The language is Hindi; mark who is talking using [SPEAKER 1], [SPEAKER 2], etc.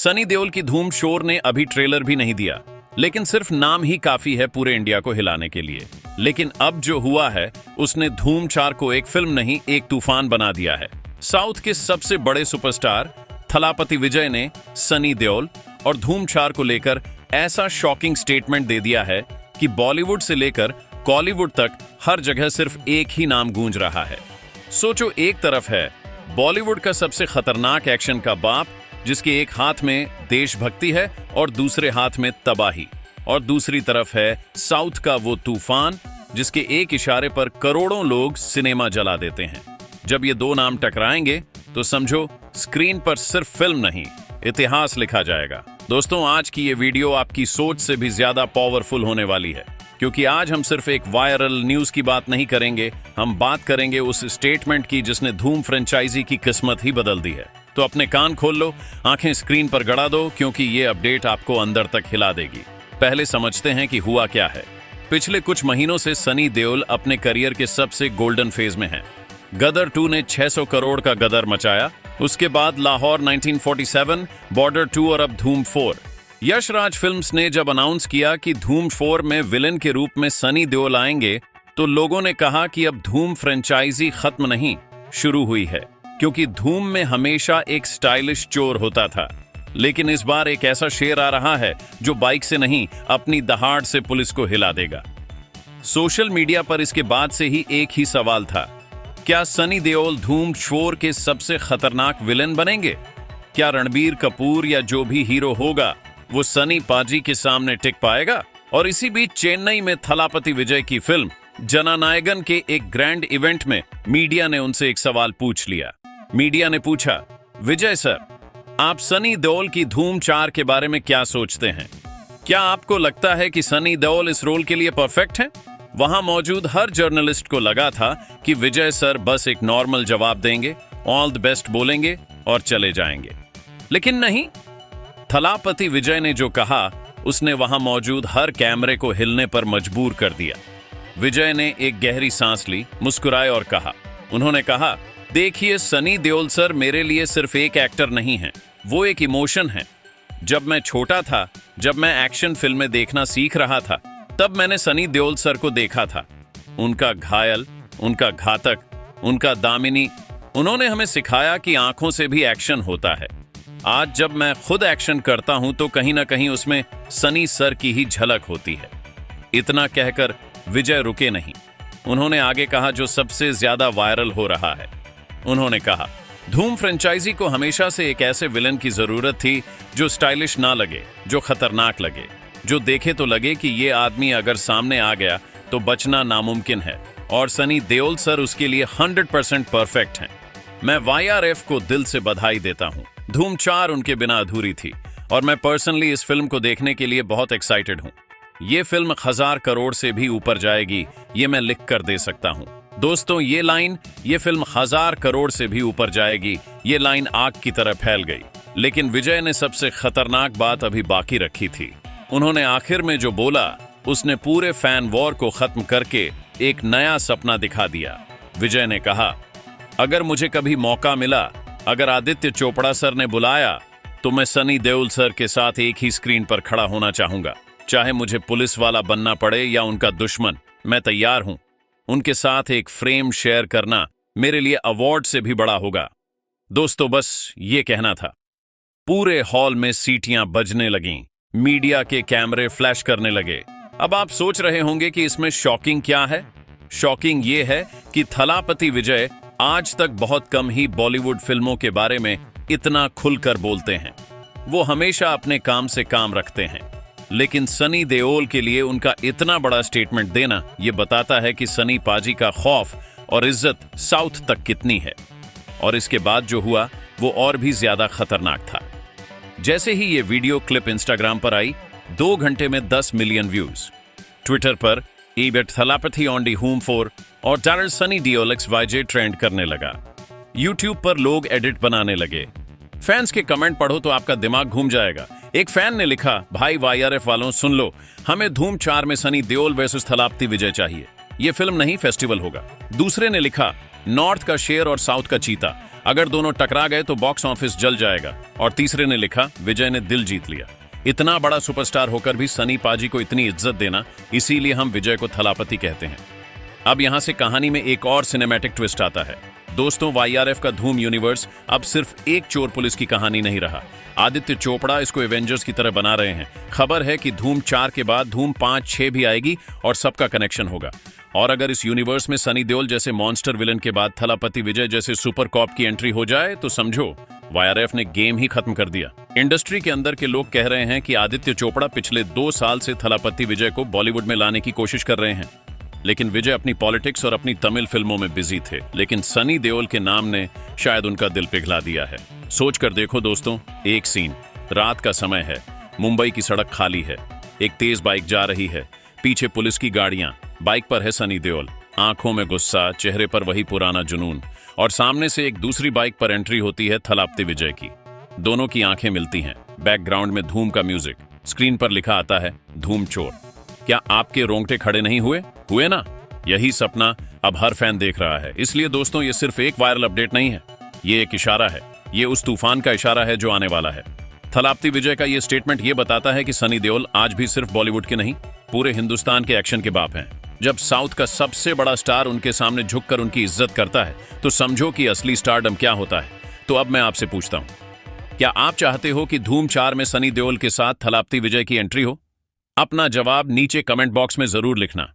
[SPEAKER 1] सनी देओल की धूम शोर ने अभी ट्रेलर भी नहीं दिया, लेकिन सिर्फ नाम ही काफी है पूरे इंडिया को हिलाने के लिए। लेकिन अब जो हुआ है उसने धूम 4 को एक फिल्म नहीं एक तूफान बना दिया है। साउथ के सबसे बड़े सुपरस्टार थलापति विजय ने सनी देओल और धूम 4 को लेकर ऐसा शॉकिंग स्टेटमेंट दे दिया है कि बॉलीवुड से लेकर कॉलीवुड तक हर जगह सिर्फ एक ही नाम गूंज रहा है। सोचो, एक तरफ है बॉलीवुड का सबसे खतरनाक एक्शन का बाप जिसके एक हाथ में देशभक्ति है और दूसरे हाथ में तबाही, और दूसरी तरफ है साउथ का वो तूफान जिसके एक इशारे पर करोड़ों लोग सिनेमा जला देते हैं। जब ये दो नाम टकराएंगे तो समझो स्क्रीन पर सिर्फ फिल्म नहीं, इतिहास लिखा जाएगा। दोस्तों, आज की ये वीडियो आपकी सोच से भी ज्यादा पावरफुल होने वाली है, क्योंकि आज हम सिर्फ एक वायरल न्यूज की बात नहीं करेंगे, हम बात करेंगे उस स्टेटमेंट की जिसने धूम फ्रेंचाइजी की किस्मत ही बदल दी है। तो अपने कान खोल लो, आंखें स्क्रीन पर गड़ा दो, क्योंकि ये अपडेट आपको अंदर तक हिला देगी। पहले समझते हैं कि हुआ क्या है। पिछले कुछ महीनों से सनी देओल अपने करियर के सबसे गोल्डन फेज में हैं। गदर 2 ने 600 करोड़ का गदर मचाया, उसके बाद लाहौर 1947, बॉर्डर 2 और अब धूम 4। यश राज फिल्म्स ने जब अनाउंस किया कि धूम 4 में विलेन के रूप में सनी देओल आएंगे, तो लोगों ने कहा कि अब धूम फ्रेंचाइजी खत्म नहीं, शुरू हुई है, क्योंकि धूम में हमेशा एक स्टाइलिश चोर होता था, लेकिन इस बार एक ऐसा शेर आ रहा है जो बाइक से नहीं अपनी दहाड़ से पुलिस को हिला देगा। सोशल मीडिया पर इसके बाद से ही एक ही सवाल था, क्या सनी देओल धूम 4 के सबसे खतरनाक विलेन बनेंगे? क्या रणबीर कपूर या जो भी हीरो होगा वो सनी पाजी के सामने टिक पाएगा? और इसी बीच चेन्नई में थलापति विजय की फिल्म जननायकन के एक ग्रैंड इवेंट में मीडिया ने उनसे एक सवाल पूछ लिया। मीडिया ने पूछा, विजय सर, आप सनी देओल की धूम 4 के बारे में क्या सोचते हैं? क्या आपको लगता है कि सनी देओल इस रोल के लिए परफेक्ट हैं? वहां मौजूद हर जर्नलिस्ट को लगा था कि विजय सर बस एक नॉर्मल जवाब देंगे, ऑल द बेस्ट बोलेंगे और चले जाएंगे। लेकिन नहीं, थलापति विजय ने जो कहा उसने वहां मौजूद हर कैमरे को हिलने पर मजबूर कर दिया। विजय ने एक गहरी सांस ली, मुस्कुराए और कहा, उन्होंने कहा, देखिए सनी देओल सर मेरे लिए सिर्फ एक एक्टर नहीं है, वो एक इमोशन है। जब मैं छोटा था, जब मैं एक्शन फिल्में देखना सीख रहा था, तब मैंने सनी देओल सर को देखा था। उनका घायल, उनका घातक, उनका दामिनी, उन्होंने हमें सिखाया कि आंखों से भी एक्शन होता है। आज जब मैं खुद एक्शन करता हूं तो कहीं ना कहीं उसमें सनी सर की ही झलक होती है। इतना कहकर विजय रुके नहीं, उन्होंने आगे कहा जो सबसे ज्यादा वायरल हो रहा है। उन्होंने कहा, धूम फ्रेंचाइजी को हमेशा से एक ऐसे विलन की जरूरत थी जो स्टाइलिश ना लगे, जो खतरनाक लगे, जो देखे तो लगे कि ये आदमी अगर सामने आ गया तो बचना नामुमकिन है, और सनी देओल सर उसके लिए 100% परफेक्ट हैं। मैं वाईआरएफ को दिल से बधाई देता हूं। धूम 4 उनके बिना अधूरी थी, और मैं पर्सनली इस फिल्म को देखने के लिए बहुत एक्साइटेड हूं। ये फिल्म 1000 करोड़ से भी ऊपर जाएगी, ये मैं लिख कर दे सकता हूं। दोस्तों, ये फिल्म 1000 करोड़ से भी ऊपर जाएगी, ये लाइन आग की तरह फैल गई। लेकिन विजय ने सबसे खतरनाक बात अभी बाकी रखी थी। उन्होंने आखिर में जो बोला उसने पूरे फैन वॉर को खत्म करके एक नया सपना दिखा दिया। विजय ने कहा, अगर मुझे कभी मौका मिला, अगर आदित्य चोपड़ा सर ने बुलाया, तो मैं सनी देओल सर के साथ एक ही स्क्रीन पर खड़ा होना चाहूंगा। चाहे मुझे पुलिस वाला बनना पड़े या उनका दुश्मन, मैं तैयार हूं। उनके साथ एक फ्रेम शेयर करना मेरे लिए अवार्ड से भी बड़ा होगा। दोस्तों, बस ये कहना था। पूरे हॉल में सीटियां बजने लगीं, मीडिया के कैमरे फ्लैश करने लगे। अब आप सोच रहे होंगे कि इसमें शॉकिंग क्या है? शॉकिंग ये है कि थलापति विजय आज तक बहुत कम ही बॉलीवुड फिल्मों के बारे में इतना खुलकर बोलते हैं। वो हमेशा अपने काम से काम रखते हैं, लेकिन सनी देओल के लिए उनका इतना बड़ा स्टेटमेंट देना यह बताता है कि सनी पाजी का खौफ और इज्जत साउथ तक कितनी है। और इसके बाद जो हुआ वो और भी ज्यादा खतरनाक था। जैसे ही ये वीडियो क्लिप इंस्टाग्राम पर आई, 2 घंटे में 10 मिलियन व्यूज। ट्विटर पर ईबेट थलापति ऑन डी धूम 4 और director Sunny Deol XYZ trend करने लगा। यूट्यूब पर लोग एडिट बनाने लगे। फैंस के कमेंट पढ़ो तो आपका दिमाग घूम जाएगा। एक फैन ने लिखा, भाई वाईआरएफ वालों सुन लो, हमें धूम 4 में सनी देओल वर्सेस थलापति विजय चाहिए, ये फिल्म नहीं फेस्टिवल होगा। दूसरे ने लिखा, नॉर्थ का शेर और साउथ का चीता, अगर दोनों टकरा गए तो बॉक्स ऑफिस जल जाएगा। और तीसरे ने लिखा, विजय ने दिल जीत लिया। इतना बड़ा सुपरस्टार होकर भी सनी पाजी को इतनी इज्जत देना, इसीलिए हम विजय को थलापति कहते हैं। अब यहां से कहानी में एक और सिनेमैटिक ट्विस्ट आता है। दोस्तों, वाईआरएफ का धूम यूनिवर्स अब सिर्फ एक चोर पुलिस की कहानी नहीं रहा। आदित्य चोपड़ा इसको एवेंजर्स की तरह बना रहे हैं। खबर है कि धूम 4 के बाद धूम 5, 6 भी आएगी और सबका कनेक्शन होगा। और अगर इस यूनिवर्स में सनी देओल जैसे मॉन्स्टर विलन के बाद थलापति विजय जैसे सुपर कॉप की एंट्री हो जाए तो समझो वाईआरएफ ने गेम ही खत्म कर दिया। इंडस्ट्री के अंदर के लोग कह रहे हैं कि आदित्य चोपड़ा पिछले 2 साल से थलापति विजय को बॉलीवुड में लाने की कोशिश कर रहे हैं, लेकिन विजय अपनी पॉलिटिक्स और अपनी तमिल फिल्मों में बिजी थे। लेकिन सनी देओल के नाम ने शायद उनका दिल पिघला दिया है। सोच कर देखो दोस्तों, एक सीन, रात का समय है, मुंबई की सड़क खाली है, एक तेज बाइक जा रही है, पीछे पुलिस की गाड़ियां, बाइक पर है सनी देओल, आंखों में गुस्सा, चेहरे पर वही पुराना जुनून, और सामने से एक दूसरी बाइक पर एंट्री होती है थलापति विजय की। दोनों की आंखें मिलती हैं, बैकग्राउंड में धूम का म्यूजिक, स्क्रीन पर लिखा आता है धूम चोर। क्या आपके रोंगटे खड़े नहीं हुए ना? यही सपना अब हर फैन देख रहा है। इसलिए दोस्तों, ये सिर्फ एक वायरल अपडेट नहीं है, ये एक इशारा है, ये उस तूफान का इशारा है जो आने वाला है। थलापति विजय का ये स्टेटमेंट ये बताता है कि सनी देओल आज भी सिर्फ बॉलीवुड के नहीं, पूरे हिंदुस्तान के एक्शन के बाप हैं। जब साउथ का सबसे बड़ा स्टार उनके सामने झुककर उनकी इज्जत करता है तो समझो कि असली स्टारडम क्या होता है। तो अब मैं आपसे पूछता हूं, क्या आप चाहते हो कि धूम 4 में सनी देओल के साथ थलापति विजय की एंट्री हो? अपना जवाब नीचे कमेंट बॉक्स में जरूर लिखना।